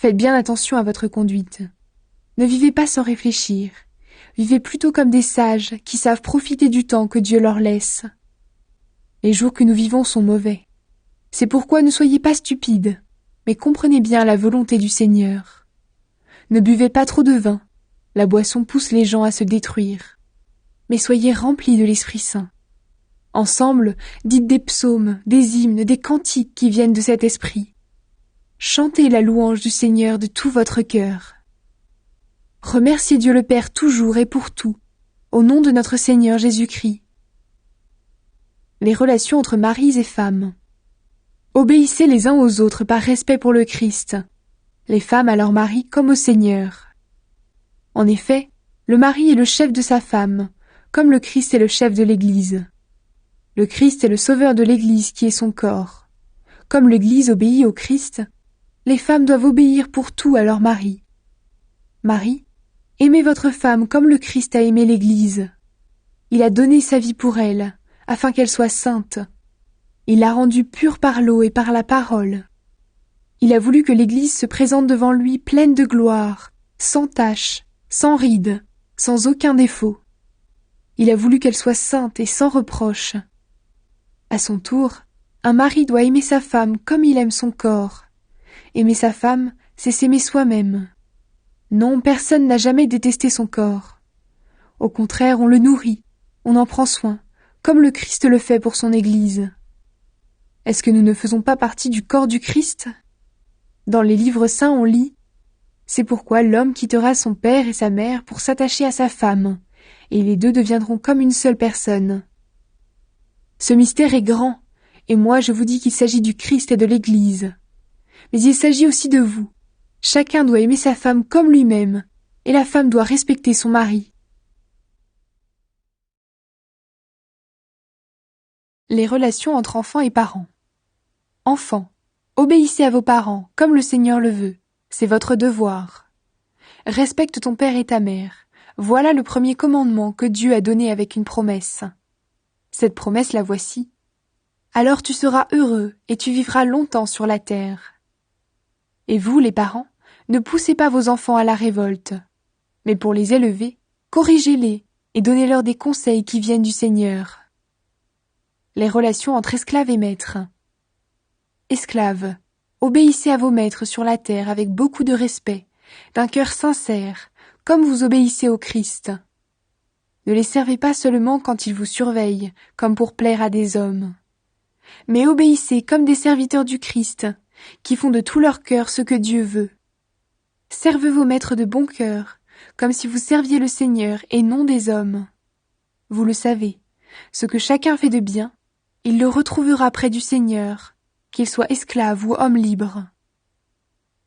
Faites bien attention à votre conduite. Ne vivez pas sans réfléchir. Vivez plutôt comme des sages qui savent profiter du temps que Dieu leur laisse. Les jours que nous vivons sont mauvais. C'est pourquoi ne soyez pas stupides, mais comprenez bien la volonté du Seigneur. Ne buvez pas trop de vin, la boisson pousse les gens à se détruire. Mais soyez remplis de l'Esprit Saint. Ensemble, dites des psaumes, des hymnes, des cantiques qui viennent de cet esprit. Chantez la louange du Seigneur de tout votre cœur. Remerciez Dieu le Père toujours et pour tout, au nom de notre Seigneur Jésus-Christ. Les relations entre maris et femmes. Obéissez les uns aux autres par respect pour le Christ, les femmes à leur mari comme au Seigneur. En effet, le mari est le chef de sa femme, comme le Christ est le chef de l'Église. Le Christ est le sauveur de l'Église qui est son corps. Comme l'Église obéit au Christ, les femmes doivent obéir pour tout à leur mari. Marie, aimez votre femme comme le Christ a aimé l'Église. Il a donné sa vie pour elle, afin qu'elle soit sainte. Il l'a rendue pure par l'eau et par la parole. Il a voulu que l'Église se présente devant lui pleine de gloire, sans tache, sans ride, sans aucun défaut. Il a voulu qu'elle soit sainte et sans reproche. À son tour, un mari doit aimer sa femme comme il aime son corps. Aimer sa femme, c'est s'aimer soi-même. Non, personne n'a jamais détesté son corps. Au contraire, on le nourrit, on en prend soin, comme le Christ le fait pour son Église. Est-ce que nous ne faisons pas partie du corps du Christ ? Dans les livres saints, on lit « C'est pourquoi l'homme quittera son père et sa mère pour s'attacher à sa femme, et les deux deviendront comme une seule personne. » Ce mystère est grand, et moi je vous dis qu'il s'agit du Christ et de l'Église. Mais il s'agit aussi de vous. Chacun doit aimer sa femme comme lui-même, et la femme doit respecter son mari. Les relations entre enfants et parents. Enfants, obéissez à vos parents, comme le Seigneur le veut. C'est votre devoir. Respecte ton père et ta mère. Voilà le premier commandement que Dieu a donné avec une promesse. Cette promesse, la voici. Alors tu seras heureux et tu vivras longtemps sur la terre. Et vous, les parents, ne poussez pas vos enfants à la révolte. Mais pour les élever, corrigez-les et donnez-leur des conseils qui viennent du Seigneur. Les relations entre esclaves et maîtres. Esclaves, obéissez à vos maîtres sur la terre avec beaucoup de respect, d'un cœur sincère, comme vous obéissez au Christ. Ne les servez pas seulement quand ils vous surveillent, comme pour plaire à des hommes. Mais obéissez comme des serviteurs du Christ, qui font de tout leur cœur ce que Dieu veut. Servez vos maîtres de bon cœur, comme si vous serviez le Seigneur et non des hommes. Vous le savez, ce que chacun fait de bien, il le retrouvera près du Seigneur, qu'il soit esclave ou homme libre.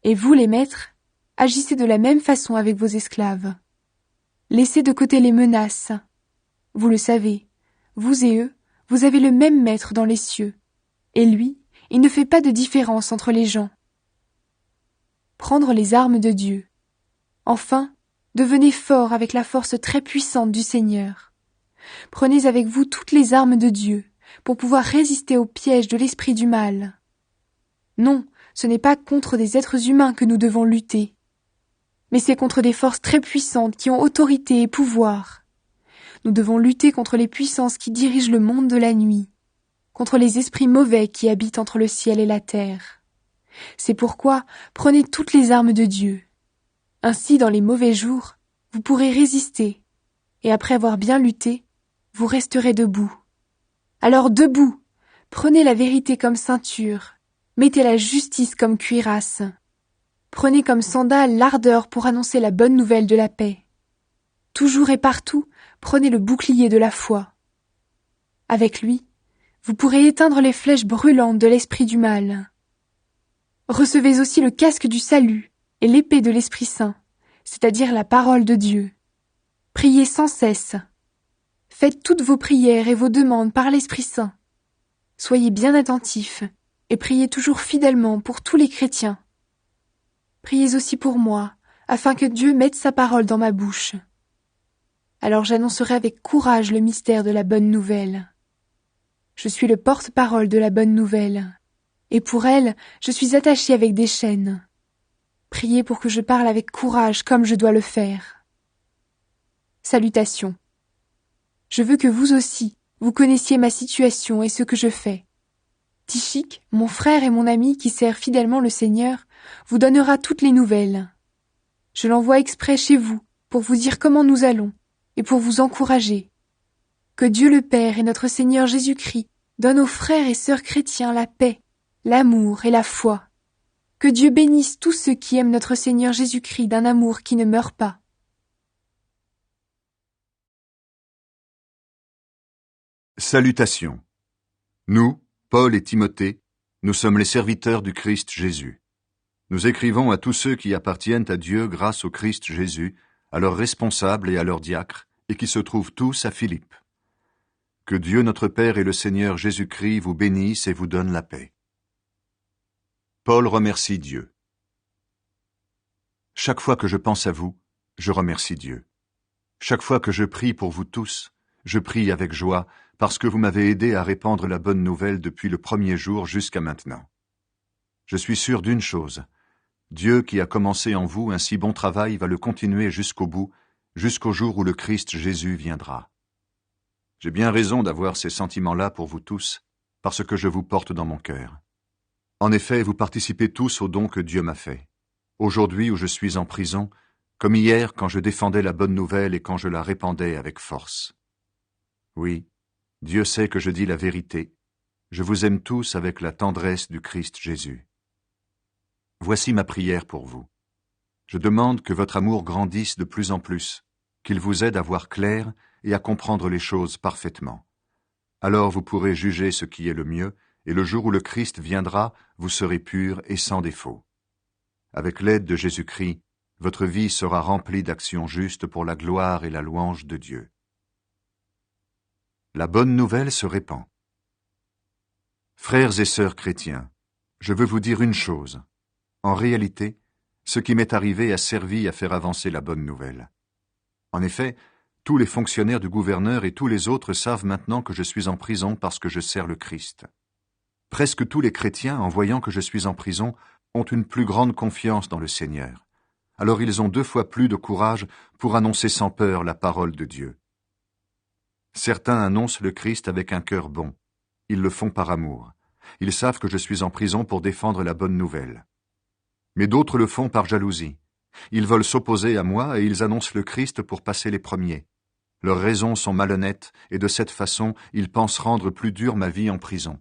Et vous, les maîtres, agissez de la même façon avec vos esclaves. Laissez de côté les menaces. Vous le savez, vous et eux, vous avez le même maître dans les cieux, et lui, il ne fait pas de différence entre les gens. Prendre les armes de Dieu. Enfin, devenez forts avec la force très puissante du Seigneur. Prenez avec vous toutes les armes de Dieu, pour pouvoir résister aux pièges de l'esprit du mal. Non, ce n'est pas contre des êtres humains que nous devons lutter, mais c'est contre des forces très puissantes qui ont autorité et pouvoir. Nous devons lutter contre les puissances qui dirigent le monde de la nuit, contre les esprits mauvais qui habitent entre le ciel et la terre. C'est pourquoi prenez toutes les armes de Dieu. Ainsi, dans les mauvais jours, vous pourrez résister, et après avoir bien lutté, vous resterez debout. Alors debout, prenez la vérité comme ceinture, mettez la justice comme cuirasse. Prenez comme sandales l'ardeur pour annoncer la bonne nouvelle de la paix. Toujours et partout, prenez le bouclier de la foi. Avec lui, vous pourrez éteindre les flèches brûlantes de l'esprit du mal. Recevez aussi le casque du salut et l'épée de l'Esprit Saint, c'est-à-dire la parole de Dieu. Priez sans cesse. Faites toutes vos prières et vos demandes par l'Esprit Saint. Soyez bien attentifs et priez toujours fidèlement pour tous les chrétiens. Priez aussi pour moi, afin que Dieu mette sa parole dans ma bouche. Alors j'annoncerai avec courage le mystère de la bonne nouvelle. Je suis le porte-parole de la bonne nouvelle, et pour elle, je suis attaché avec des chaînes. Priez pour que je parle avec courage comme je dois le faire. Salutations. Je veux que vous aussi, vous connaissiez ma situation et ce que je fais. Tychik, mon frère et mon ami qui sert fidèlement le Seigneur, vous donnera toutes les nouvelles. Je l'envoie exprès chez vous pour vous dire comment nous allons et pour vous encourager. Que Dieu le Père et notre Seigneur Jésus-Christ donnent aux frères et sœurs chrétiens la paix, l'amour et la foi. Que Dieu bénisse tous ceux qui aiment notre Seigneur Jésus-Christ d'un amour qui ne meurt pas. Salutations. Nous, Paul et Timothée, nous sommes les serviteurs du Christ Jésus. Nous écrivons à tous ceux qui appartiennent à Dieu grâce au Christ Jésus, à leurs responsables et à leurs diacres, et qui se trouvent tous à Philippe. Que Dieu notre Père et le Seigneur Jésus-Christ vous bénissent et vous donnent la paix. Paul remercie Dieu. Chaque fois que je pense à vous, je remercie Dieu. Chaque fois que je prie pour vous tous, je prie avec joie parce que vous m'avez aidé à répandre la bonne nouvelle depuis le premier jour jusqu'à maintenant. Je suis sûr d'une chose, Dieu qui a commencé en vous un si bon travail va le continuer jusqu'au bout, jusqu'au jour où le Christ Jésus viendra. J'ai bien raison d'avoir ces sentiments-là pour vous tous, parce que je vous porte dans mon cœur. En effet, vous participez tous au don que Dieu m'a fait. Aujourd'hui où je suis en prison, comme hier quand je défendais la bonne nouvelle et quand je la répandais avec force. Oui, Dieu sait que je dis la vérité. Je vous aime tous avec la tendresse du Christ Jésus. Voici ma prière pour vous. Je demande que votre amour grandisse de plus en plus, qu'il vous aide à voir clair et à comprendre les choses parfaitement. Alors vous pourrez juger ce qui est le mieux, et le jour où le Christ viendra, vous serez purs et sans défaut. Avec l'aide de Jésus-Christ, votre vie sera remplie d'actions justes pour la gloire et la louange de Dieu. La bonne nouvelle se répand. Frères et sœurs chrétiens, je veux vous dire une chose. En réalité, ce qui m'est arrivé a servi à faire avancer la bonne nouvelle. En effet, tous les fonctionnaires du gouverneur et tous les autres savent maintenant que je suis en prison parce que je sers le Christ. Presque tous les chrétiens, en voyant que je suis en prison, ont une plus grande confiance dans le Seigneur. Alors ils ont 2 fois plus de courage pour annoncer sans peur la parole de Dieu. Certains annoncent le Christ avec un cœur bon. Ils le font par amour. Ils savent que je suis en prison pour défendre la bonne nouvelle. Mais d'autres le font par jalousie. Ils veulent s'opposer à moi et ils annoncent le Christ pour passer les premiers. Leurs raisons sont malhonnêtes et de cette façon, ils pensent rendre plus dure ma vie en prison.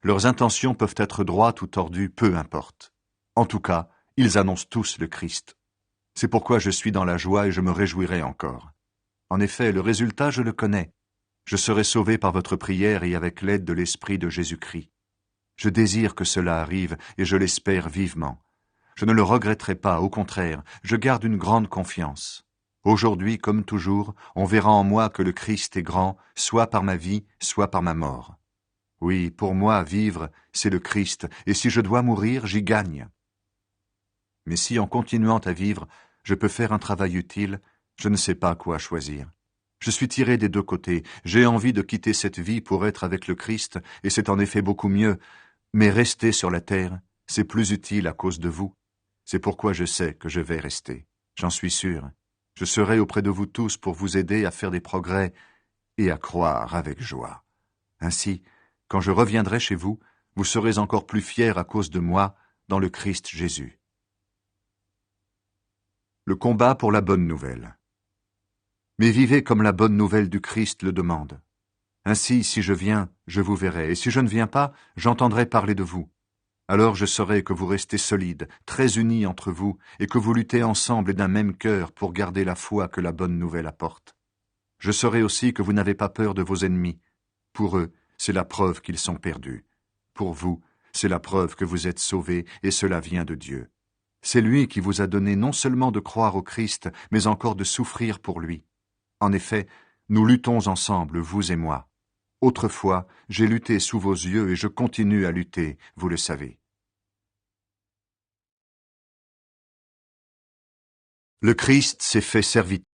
Leurs intentions peuvent être droites ou tordues, peu importe. En tout cas, ils annoncent tous le Christ. C'est pourquoi je suis dans la joie et je me réjouirai encore. En effet, le résultat, je le connais. Je serai sauvé par votre prière et avec l'aide de l'Esprit de Jésus-Christ. Je désire que cela arrive et je l'espère vivement. Je ne le regretterai pas, au contraire, je garde une grande confiance. Aujourd'hui, comme toujours, on verra en moi que le Christ est grand, soit par ma vie, soit par ma mort. Oui, pour moi, vivre, c'est le Christ, et si je dois mourir, j'y gagne. Mais si, en continuant à vivre, je peux faire un travail utile, je ne sais pas quoi choisir. Je suis tiré des 2 côtés, j'ai envie de quitter cette vie pour être avec le Christ, et c'est en effet beaucoup mieux, mais rester sur la terre, c'est plus utile à cause de vous. C'est pourquoi je sais que je vais rester, j'en suis sûr. Je serai auprès de vous tous pour vous aider à faire des progrès et à croire avec joie. Ainsi, quand je reviendrai chez vous, vous serez encore plus fiers à cause de moi dans le Christ Jésus. Le combat pour la bonne nouvelle. Mais vivez comme la bonne nouvelle du Christ le demande. Ainsi, si je viens, je vous verrai, et si je ne viens pas, j'entendrai parler de vous. Alors je saurai que vous restez solides, très unis entre vous, et que vous luttez ensemble et d'un même cœur pour garder la foi que la bonne nouvelle apporte. Je saurai aussi que vous n'avez pas peur de vos ennemis. Pour eux, c'est la preuve qu'ils sont perdus. Pour vous, c'est la preuve que vous êtes sauvés, et cela vient de Dieu. C'est lui qui vous a donné non seulement de croire au Christ, mais encore de souffrir pour lui. En effet, nous luttons ensemble, vous et moi. Autrefois, j'ai lutté sous vos yeux et je continue à lutter, vous le savez. Le Christ s'est fait serviteur.